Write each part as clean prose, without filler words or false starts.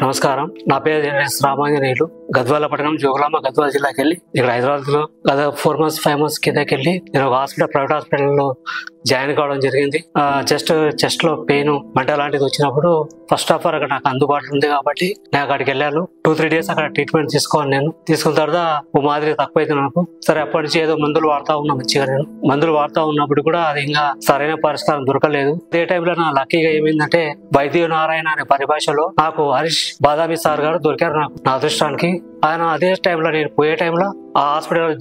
నమస్కారం. నా పేరు రామాంజనేయులు. గద్వాల పట్టణం జోగులాంబ గద్వాల జిల్లాకి వెళ్ళి ఇక్కడ హైదరాబాద్ లో గత 4 months 5 months కిందకి వెళ్ళి నేను ఒక ప్రైవేట్ హాస్పిటల్లో జాయిన్ కావడం జరిగింది. చెస్ట్ లో పెయిన్ మంట లాంటిది వచ్చినప్పుడు ఫస్ట్ ఆఫ్ ఆల్ అక్కడ నాకు అందుబాటులో ఉంది కాబట్టి నేను అక్కడికి వెళ్ళాను. 2-3 days అక్కడ ట్రీట్మెంట్ తీసుకోవాలి. నేను తీసుకున్న తర్వాత ఓ మాదిరి తక్కువైతే నాకు సరే అప్పటి నుంచి ఏదో మందులు వాడుతా ఉన్నా. మంచిగా నేను మందులు వాడుతా ఉన్నప్పుడు కూడా అది ఇంకా సరైన పరిష్కారం దొరకలేదు. అదే టైంలో నా లక్కీగా ఏమైందంటే వైద్య నారాయణ అనే పరిభాషలో నాకు హరీష్ బాదామి సార్ గారు దొరికారు. నాకు నా అదృష్టానికి ఆయన అదే టైంలో నేను పోయే టైంలో ఆ హాస్పిటల్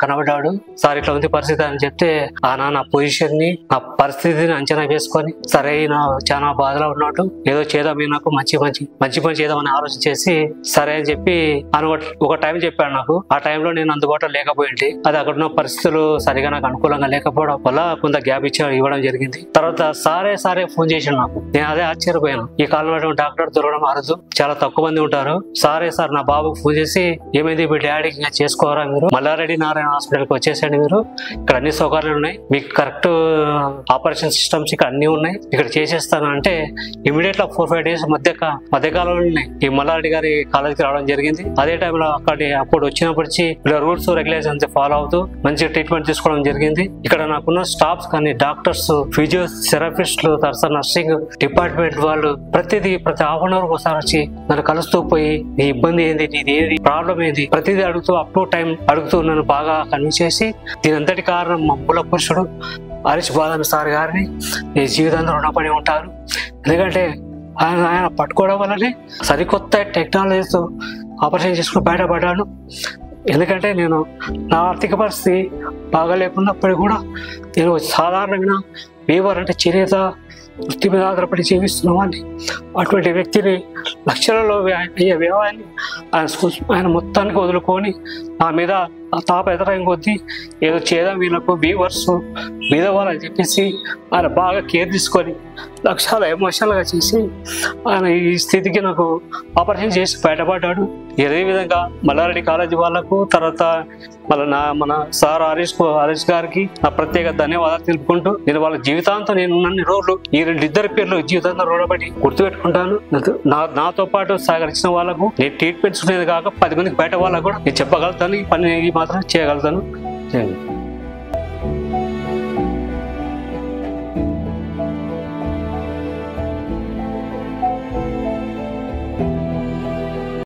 కనబడ్డాడు. సార్ ఇట్లా ఉంది పరిస్థితి అని చెప్తే ఆయన నా పొజిషన్ ని నా పరిస్థితిని అంచనా వేసుకొని సరే నా చాలా బాధలో ఉన్నట్టు ఏదో చేద్దాం నాకు మంచి పని చేద్దామని ఆలోచన చేసి సరే అని చెప్పి అని ఒక టైం చెప్పాడు నాకు. ఆ టైంలో నేను అందుబాటులో లేకపోయింది. అది అక్కడ ఉన్న పరిస్థితులు సరిగా నాకు అనుకూలంగా లేకపోవడం వల్ల కొంత గ్యాప్ ఇవ్వడం జరిగింది. తర్వాత సారే ఫోన్ చేశాను నాకు. నేను అదే ఆశ్చర్యపోయాను. ఈ కాలంలో డాక్టర్ దొరకడం అరుదు, చాలా తక్కువ మంది ఉంటారు. సార్ నా బాబుకు ఫోన్ చేసి ఏమైంది మీ డాడీకి ఇంకా చేసుకోరా, మీరు మల్లారెడ్డి నారాయణ హాస్పిటల్కి వచ్చేసండి, మీరు ఇక్కడ అన్ని సౌకర్యాలు ఉన్నాయి, మీకు కరెక్ట్ ఆపరేషన్ సిస్టమ్స్ ఇక్కడ అన్ని ఉన్నాయి, ఇక్కడ చేసేస్తాను అంటే ఇమీడియట్ గా 4-5 days మధ్యకాలంలో ఈ మల్లారెడ్డి గారి కాలేజీకి రావడం జరిగింది. అదే టైంలో అప్పుడు వచ్చినప్పటి ఇలా రూల్స్ రెగ్యులేషన్స్ ఫాలో అవుతూ మంచి ట్రీట్మెంట్ తీసుకోవడం జరిగింది. ఇక్కడ నాకున్న స్టాఫ్స్ కానీ డాక్టర్స్, ఫిజియోథెరపిస్టులు, తర్వాత నర్సింగ్ డిపార్ట్మెంట్ వాళ్ళు ప్రతి హాఫ్ అన్ అవర్ ఒకసారి వచ్చి నన్ను కలుస్తూ పోయి నీ ఇబ్బంది ఏంది, నీది ఏది ప్రాబ్లం ఏంది ప్రతిదీ అడుగుతూ అప్ టు టైం అడుగుతూ నన్ను బాగా కన్విన్స్ చేసి దీని అంతటి కారణం మా మూల పురుషుడు హరీష్ బాదామి సార్ గారిని ఈ జీవితంలో రుణపడి ఉంటారు. ఎందుకంటే ఆయన పట్టుకోవడం వల్లనే సరికొత్త టెక్నాలజీతో ఆపరేషన్ చేసుకుని బయటపడ్డాను. ఎందుకంటే నేను నా ఆర్థిక పరిస్థితి బాగా లేకున్నప్పటికీ కూడా నేను సాధారణమైన వీవర్ అంటే చేనేత వృత్తి మీద ఆధారపడి జీవిస్తున్నామని అటువంటి వ్యక్తిని లక్షలలో అయ్యే వ్యయాన్ని ఆయన మొత్తానికి వదులుకొని నా మీద తాప ఎదరం కొద్దీ ఏదో చేద్దాం వీళ్ళకు వీవర్స్ బీదవాళ్ళని చెప్పేసి ఆయన బాగా కేర్ తీసుకొని లక్షల ఎమోషనల్గా చేసి ఆయన ఈ స్థితికి నాకు ఆపరేషన్ చేసి బయటపడ్డాడు. ఇదే విధంగా మల్లారెడ్డి కాలేజీ వాళ్ళకు తర్వాత మన సార్ హరీష్ గారికి నా ప్రత్యేక ధన్యవాదాలు తెలుపుకుంటూ నేను వాళ్ళ జీవితాంతం నేను ఉన్నన్ని రోజులు ఈ ఇద్దరి పేర్లు జీవితాంతం రుణపడి గుర్తుపెట్టుకుంటాను. నాతో పాటు సహకరించిన వాళ్ళకు నేను ట్రీట్మెంట్స్ ఉండేది కాక 10 మందికి బయట వాళ్ళకు కూడా నేను చెప్పగలుగుతాను, ఈ పని మాత్రం చేయగలుగుతాను.